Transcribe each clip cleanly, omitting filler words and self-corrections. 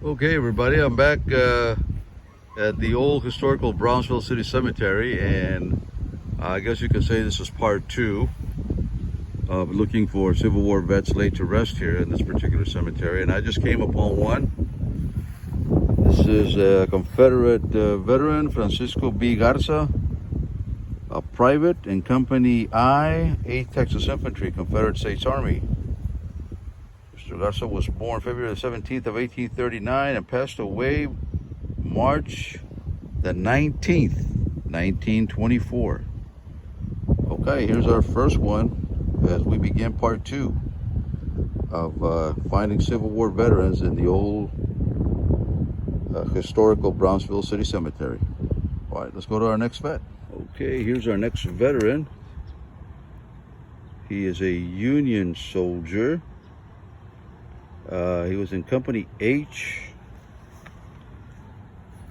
Okay, everybody, I'm back at the old historical Brownsville City Cemetery, and I guess you could say this is part two of looking for Civil War vets laid to rest here in this particular cemetery. And I just came upon one. This is a Confederate veteran, Francisco B Garza, a private in Company I, 8th Texas Infantry, Confederate States Army. Mr. Garza was born February the 17th of 1839 and passed away March the 19th, 1924. Okay, here's our first one as we begin part two of finding Civil War veterans in the old historical Brownsville City Cemetery. All right, let's go to our next vet. Okay, here's our next veteran. He is a Union soldier. He was in Company H,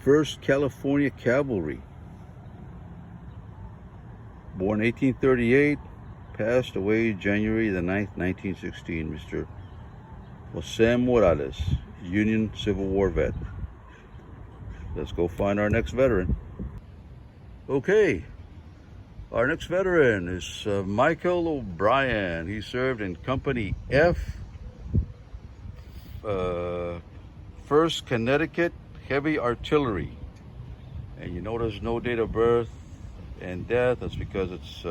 1st California Cavalry. Born 1838, passed away January the 9th, 1916. Mr. Jose Morales, Union Civil War vet. Let's go find our next veteran. Okay, our next veteran is Michael O'Brien. He served in Company F, 1st Connecticut Heavy Artillery. And you notice no date of birth and death. That's because it's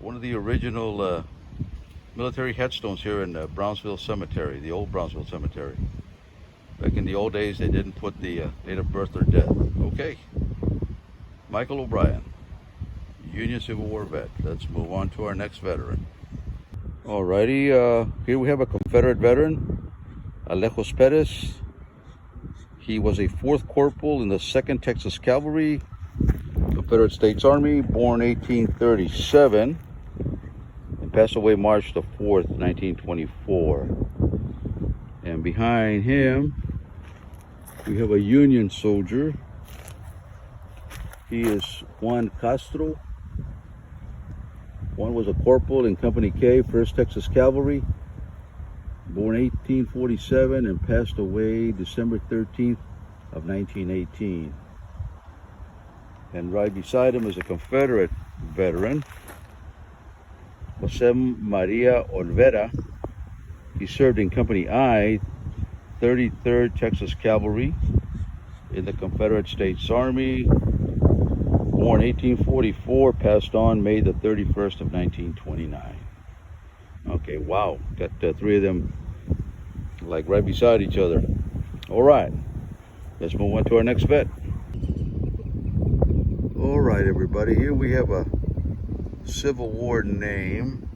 one of the original military headstones here in Brownsville Cemetery, the old Brownsville Cemetery. Back in the old days, they didn't put the date of birth or death. Okay, Michael O'Brien, Union Civil War vet. Let's move on to our next veteran. Alrighty, here we have a Confederate veteran, Alejos Perez. He was a 4th Corporal in the 2nd Texas Cavalry, Confederate States Army, born 1837, and passed away March the 4th, 1924. And behind him, we have a Union soldier. He is Juan Castro. Juan was a corporal in Company K, 1st Texas Cavalry, born 1847 and passed away December 13th of 1918. And right beside him is a Confederate veteran, Jose Maria Olvera. He served in Company I, 33rd Texas Cavalry in the Confederate States Army, born 1844, passed on May the 31st of 1929. Okay, wow, got 3 of them like right beside each other. All right, let's move on to our next vet. All right, everybody, here we have a Civil War name,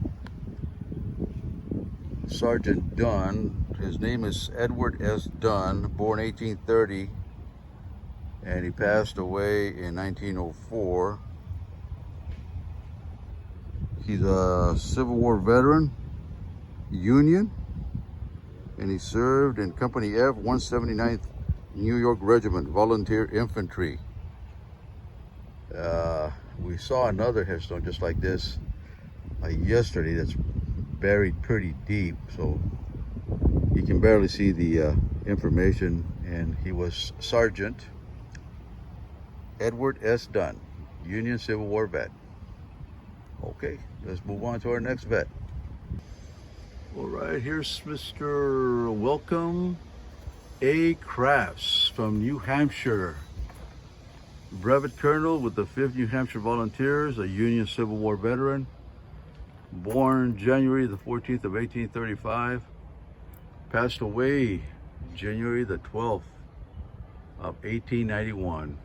Sergeant Dunn. His name is Edward S. Dunn, born 1830, and he passed away in 1904. He's a Civil War veteran, Union, and he served in Company F, 179th New York Regiment, Volunteer Infantry. We saw another headstone just like this yesterday that's buried pretty deep, so you can barely see the information. And he was Sergeant Edward S. Dunn, Union Civil War vet. Okay, let's move on to our next vet. All right, here's Mr. Welcome A. Crafts from New Hampshire. Brevet Colonel with the 5th New Hampshire Volunteers, a Union Civil War veteran. Born January the 14th of 1835. Passed away January the 12th of 1891.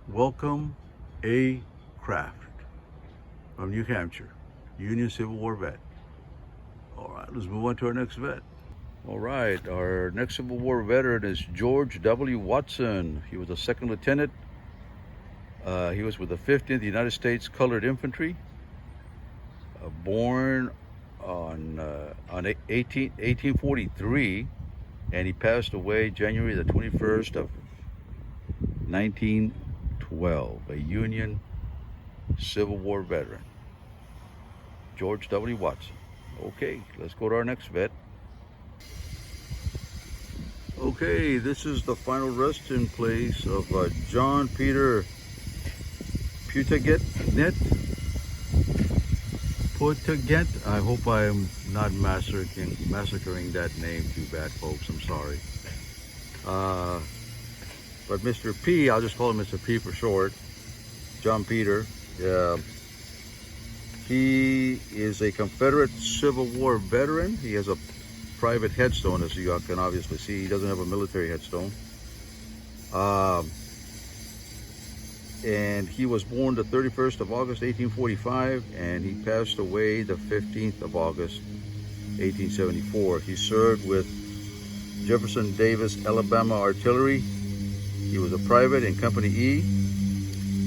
Welcome A. Craft from New Hampshire, Union Civil War vet. All right, let's move on to our next vet. All right, our next Civil War veteran is George W. Watson. He was a 2nd lieutenant. He was with the 15th United States Colored Infantry. Born on 1843, and he passed away January the 21st of 1912. A Union Civil War veteran, George W. Watson. Okay, let's go to our next vet. Okay, this is the final resting place of John Peter Putaget. I hope I am not massacring that name too bad, folks. I'm sorry. But Mr. P, I'll just call him Mr. P for short. John Peter. He is a Confederate Civil War veteran. He has a private headstone, as you can obviously see. He doesn't have a military headstone. And he was born the 31st of August, 1845, and he passed away the 15th of August, 1874. He served with Jefferson Davis, Alabama Artillery. He was a private in Company E,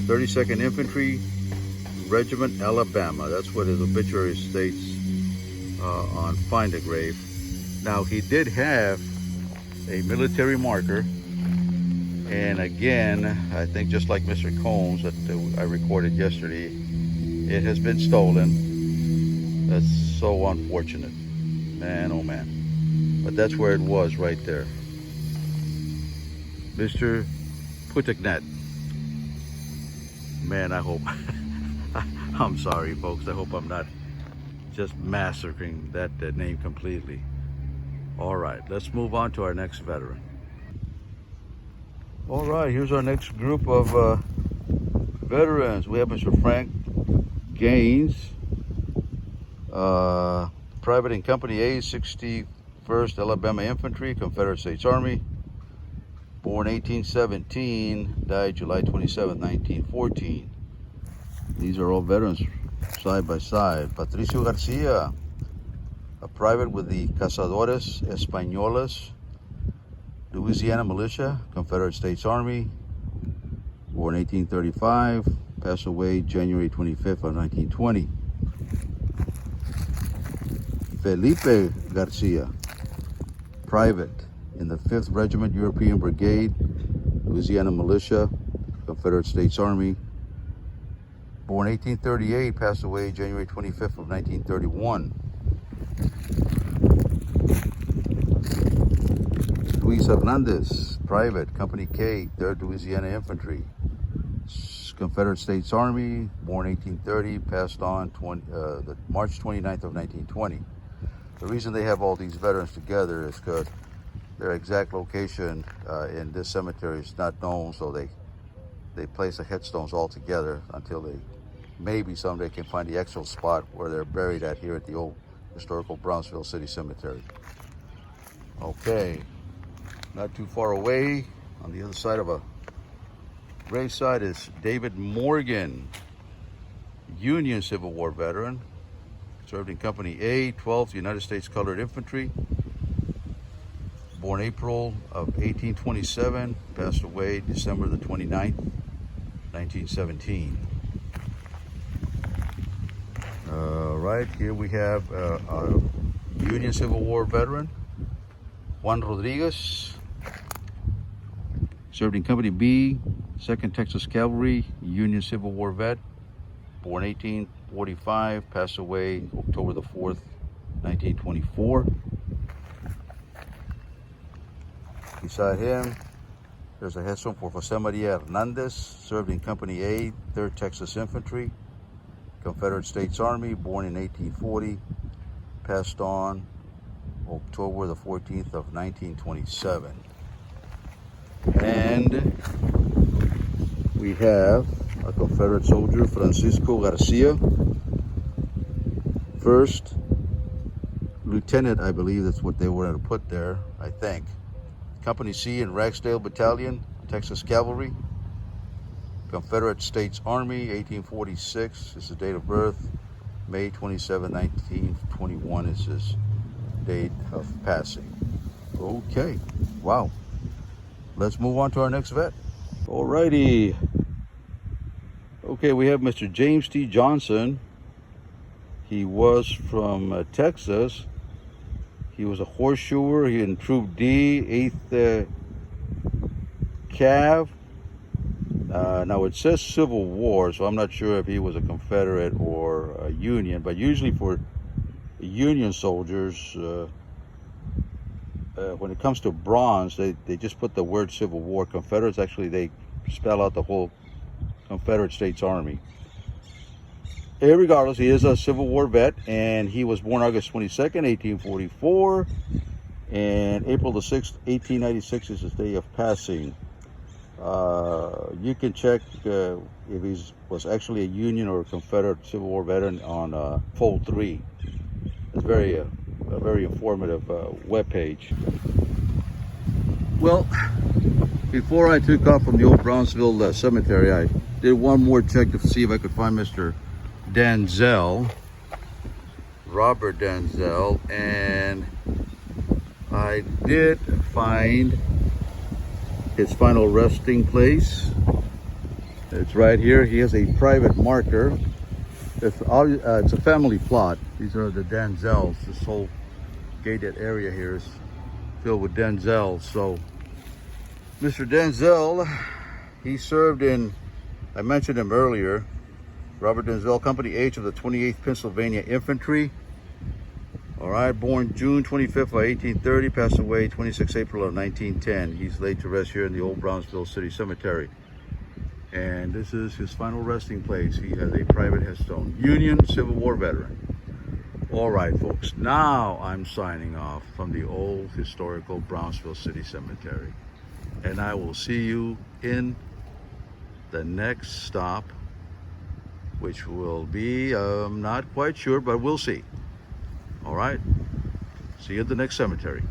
32nd Infantry, Regiment, Alabama. That's what his obituary states on Find a Grave. Now, he did have a military marker, and again, I think just like Mr. Combs that I recorded yesterday, it has been stolen. That's so unfortunate. Man, oh man. But that's where it was, right there. Mr. Putagnat. Man, I hope... I'm sorry, folks. I hope I'm not just massacring that name completely. All right, let's move on to our next veteran. All right, here's our next group of veterans. We have Mr. Frank Gaines, private in Company A, 61st Alabama Infantry, Confederate States Army. Born 1817, died July 27, 1914. These are all veterans side by side. Patricio Garcia, a private with the Cazadores Españoles, Louisiana Militia, Confederate States Army. Born 1835, passed away January 25th of 1920. Felipe Garcia, private in the 5th Regiment European Brigade, Louisiana Militia, Confederate States Army. Born 1838, passed away January 25th of 1931. Luis Hernandez, private, Company K, 3rd Louisiana Infantry, Confederate States Army, born 1830, passed on March 29th of 1920. The reason they have all these veterans together is because their exact location in this cemetery is not known, so they place the headstones all together until they maybe someday can find the actual spot where they're buried at here at the old historical Brownsville City Cemetery. Okay, not too far away on the other side of a graveside is David Morgan, Union Civil War veteran, served in Company A, 12th United States Colored Infantry. Born April of 1827, passed away December the 29th, 1917. Right here we have a Union Civil War veteran, Juan Rodriguez, served in Company B, 2nd Texas Cavalry, Union Civil War vet, born 1845, passed away October the 4th, 1924. Beside him, there's a headstone for Jose Maria Hernandez, served in Company A, 3rd Texas Infantry, Confederate States Army, born in 1840, passed on October the 14th of 1927. And we have a Confederate soldier, Francisco Garcia, 1st Lieutenant, I believe that's what they were going to put there, I think. Company C in Ragsdale Battalion, Texas Cavalry, Confederate States Army, 1846 is the date of birth. May 27, 1921 is his date of passing. Okay, wow. Let's move on to our next vet. Alrighty. Okay, we have Mr. James T. Johnson. He was from Texas. He was a horseshoer. He in Troop D, 8th Cav. Now it says Civil War, so I'm not sure if he was a Confederate or a Union, but usually for Union soldiers, when it comes to bronze, they just put the word Civil War. Confederates, actually, they spell out the whole Confederate States Army. Regardless, he is a Civil War vet, and he was born August 22nd, 1844, and April the 6th, 1896 is his day of passing. You can check if he was actually a Union or a Confederate Civil War veteran on Fold 3. It's a very informative webpage. Well, before I took off from the old Brownsville cemetery, I did one more check to see if I could find Mr. Denzel, Robert Denzel, and I did find his final resting place. It's right here. He has a private marker. It's a family plot. These are the Denzels. This whole gated area here is filled with Denzel. So Mr. Denzel, he served in, I mentioned him earlier, Robert Denzel, Company H of the 28th Pennsylvania Infantry. All right, born June 25th of 1830, passed away 26 April of 1910. He's laid to rest here in the old Brownsville City Cemetery. And this is his final resting place. He has a private headstone. Union Civil War veteran. All right, folks, now I'm signing off from the old historical Brownsville City Cemetery. And I will see you in the next stop, which will be, I'm not quite sure, but we'll see. All right, see you at the next cemetery.